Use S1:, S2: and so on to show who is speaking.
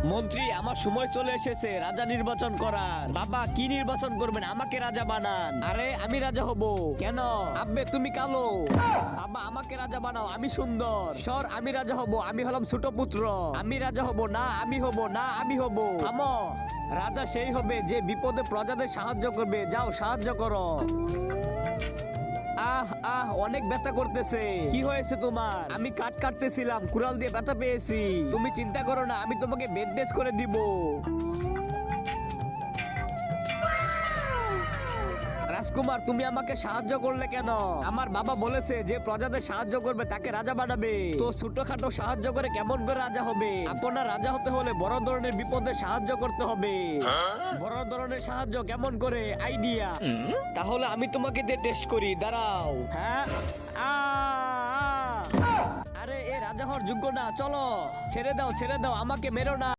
S1: মন্ত্রী, আমার সময় চলে এসেছে রাজা নির্বাচন করার। বাবা, কি নির্বাচন করবেন? আমাকে রাজা বানান। আরে আমি রাজা হব কেন? আব্বে তুমি কালো। বাবা, আমাকে রাজা বানাও, আমি সুন্দর। সর, আমি রাজা হব। আমি হলাম ছোট পুত্র। আমি রাজা হব না, আমি হব না, আমি হব। থামো। রাজা সেই হবে যে বিপদে প্রজাদের সাহায্য করবে। যাও, সাহায্য করো। আহ আহ, অনেক ব্যথা করতেছে। কি হয়েছে তোমার? আমি কাট কাটতেছিলাম, কুড়াল দিয়ে ব্যথা পেয়েছি। তুমি চিন্তা করো না, আমি তোমাকে ব্যান্ডেজ করে দিব। রাজকুমার, তুমি আমাকে সাহায্য করলে কেন? আমার বাবা বলেছে যে প্রজাদের সাহায্য করবে তাকে রাজা বানাবে। তো ছোটখাটো সাহায্য করে কেমন করে রাজা হবে? আপনার রাজা হতে হলে বড় ধরনের বিপদে সাহায্য করতে হবে। বড় ধরনের সাহায্য কেমন করে? আইডিয়া। তাহলে আমি তোমাকে দিয়ে টেস্ট করি, দাঁড়াও। হ্যাঁ, আরে এ রাজা হওয়ার যোগ্য না। চলো, ছেড়ে দাও, ছেড়ে দাও, আমাকে মেরো না।